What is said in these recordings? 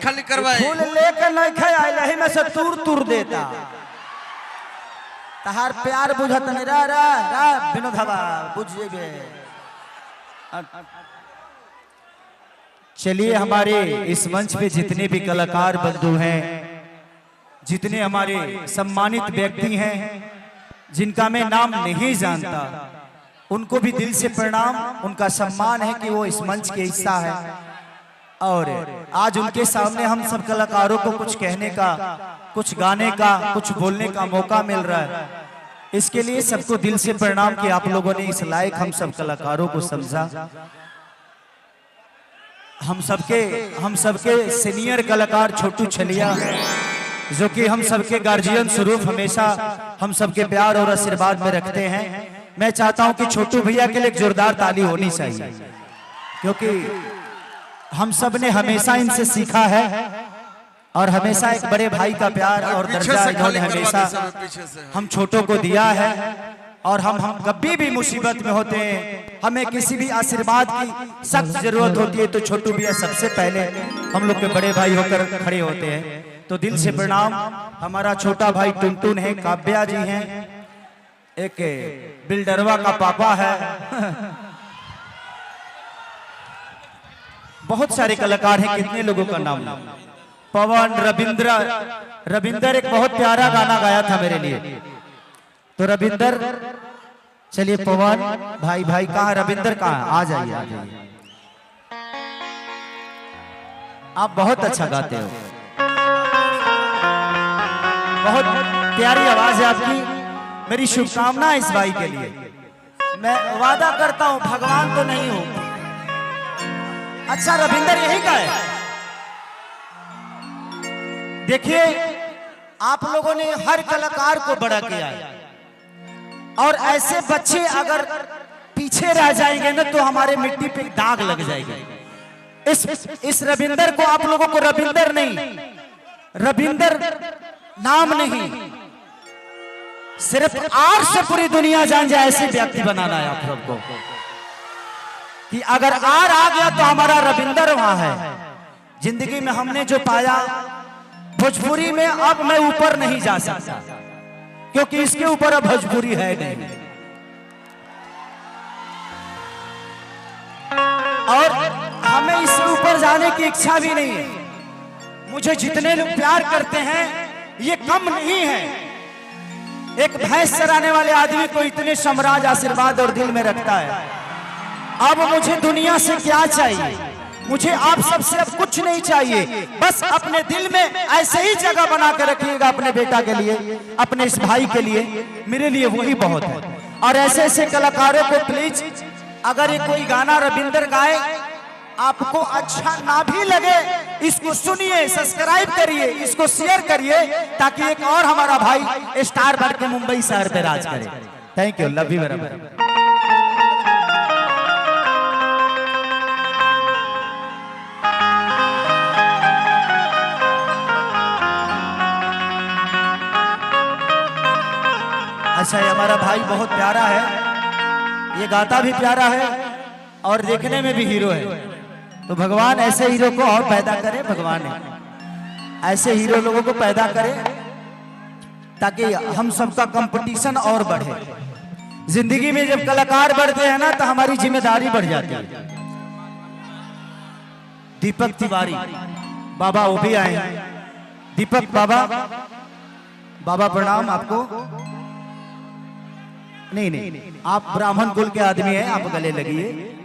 खाली करवाए फूल लेके नहीं खाए लही में से तूर देता तहार प्यार बुझत नहीं रा रा रा विनोद हवा बुझ जेबे। चलिए हमारे इस मंच पे जितने भी कलाकार बंधु हैं, जितने हमारे सम्मानित व्यक्ति हैं जिनका मैं नाम नहीं जानता, उनको भी दिल से प्रणाम। उनका सम्मान है कि वो इस मंच के हिस्सा है और आज उनके सामने हम सब कलाकारों को कुछ कहने का, कुछ गाने का, कुछ बोलने का मौका मिल रहा है। इसके लिए सबको दिल से प्रणाम कि आप लोगों ने इस लायक हम सब कलाकारों को समझा। हम सबके सीनियर कलाकार छोटू छलिया जो कि हम सबके गार्जियन स्वरूप हमेशा हम सबके प्यार और आशीर्वाद में रखते हैं। मैं चाहता हूं कि छोटू भैया के लिए एक जोरदार ताली होनी चाहिए क्योंकि हम सब ने हमेशा इनसे सीखा है और हमेशा एक बड़े भाई का प्यार और दर्जा इन्होंने हमेशा हम छोटों को दिया है। और हम कभी भी मुसीबत में होते हैं, हमें किसी भी आशीर्वाद की सख्त जरूरत होती है तो छोटू भैया सबसे पहले हम लोग के बड़े भाई होकर खड़े होते हैं। तो दिल से प्रणाम। हमारा छोटा भाई टुनटुन है, काव्या जी हैं, एक बिल्डरवा का पापा है बहुत सारे कलाकार हैं, कितने लोगों का नाम, पवन, रविंदर एक बहुत प्यारा गाना गाया था मेरे लिए। तो रविंदर, चलिए पवन भाई कहाँ, रविंदर कहाँ, आ जाइए आ जाइए। आप बहुत अच्छा गाते हो, बहुत प्यारी आवाज है आपकी। मेरी शुभकामना इस भाई के लिए। मैं वादा करता हूं भगवान तो नहीं हूं। अच्छा रविंदर यही का है। देखिए आप लोगों ने हर कलाकार को बड़ा किया है और ऐसे बच्चे अगर पीछे रह जाएंगे ना तो हमारे मिट्टी पे दाग लग जाएगा। इस रविंदर को आप लोगों को रविंदर नहीं, रविंदर नाम नहीं, सिर्फ आर से पूरी दुनिया जान जाए ऐसे व्यक्ति बनाना है आप लोग को कि अगर आर आ गया तो हमारा रविंदर वहां है। जिंदगी में हमने जो पाया भोजपुरी में, अब मैं ऊपर नहीं जा सकता क्योंकि इसके ऊपर अब भोजपुरी है नहीं। और हमें इससे ऊपर जाने की इच्छा भी नहीं है। मुझे जितने लोग प्यार करते हैं ये कम नहीं है। एक भैंस चराने वाले आदमी को इतने साम्राज्य आशीर्वाद और दिल में रखता है। अब मुझे दुनिया से क्या चाहिए, मुझे आप सबसे अब कुछ नहीं चाहिए। बस अपने दिल में ऐसे ही जगह बना के रखिएगा अपने बेटा के लिए, अपने इस भाई के लिए, मेरे लिए वही बहुत है। और ऐसे ऐसे कलाकारों को प्लीज, अगर ये कोई गाना रविंदर गाए आपको अच्छा ना भी लगे, इसको सुनिए, सब्सक्राइब करिए, इसको शेयर करिए ताकि एक और हमारा भाई स्टार बन के मुंबई शहर पे राज करे। Thank you, love you very मच। अच्छा ये हमारा भाई बहुत प्यारा है, ये गाता भी प्यारा है और देखने में भी हीरो है। तो भगवान ऐसे हीरो को और पैदा करे, भगवान ऐसे हीरो लोगों को पैदा करे ताकि हम सबका कंपटीशन और बढ़े। जिंदगी में जब कलाकार बढ़ते हैं ना तो हमारी जिम्मेदारी बढ़ जाती है। दीपक तिवारी बाबा वो भी आए हैं। दीपक बाबा प्रणाम आपको। नहीं आप ब्राह्मण कुल के आदमी हैं, आप गले लगिए।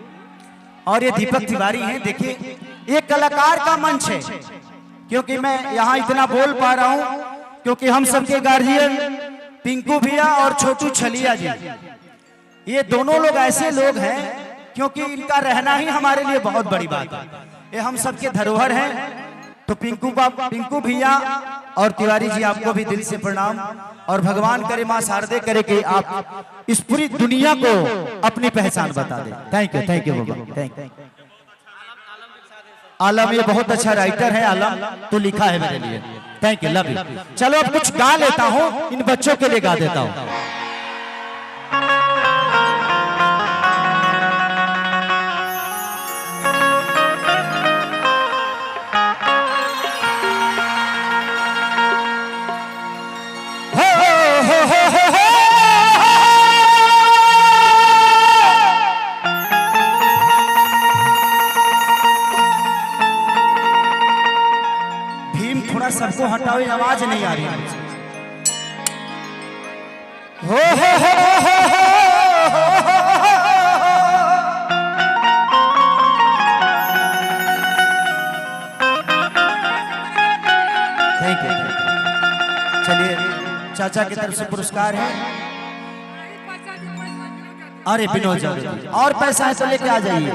और ये दीपक तिवारी हैं। देखिए ये कलाकार का मंच है क्योंकि मैं यहाँ इतना बोल पा रहा हूँ क्योंकि हम सबके गार्जियन पिंकू भैया और छोटू छलिया जी, ये दोनों लोग ऐसे लोग हैं क्योंकि इनका रहना ही हमारे लिए बहुत बड़ी बात है। ये हम सबके धरोहर हैं। तो पिंकू भैया और तिवारी जी आपको भी दिल से प्रणाम। और भगवान करे, मां शारदे करे कि आप इस पूरी दुनिया को अपनी पहचान बता दे। थैंक यू बाबा, थैंक यू। आलम ये बहुत अच्छा राइटर है, आलम तो लिखा है मेरे लिए। Thank you, love you. चलो अब कुछ गा लेता हूँ, इन बच्चों के लिए गा देता हूँ। सबको हटाओ, आवाज नहीं आ रही है। हो थैंक यू। चलिए चाचा की तरफ से पुरस्कार है। अरे विनोद जी और पैसा है तो लेके आ जाइए।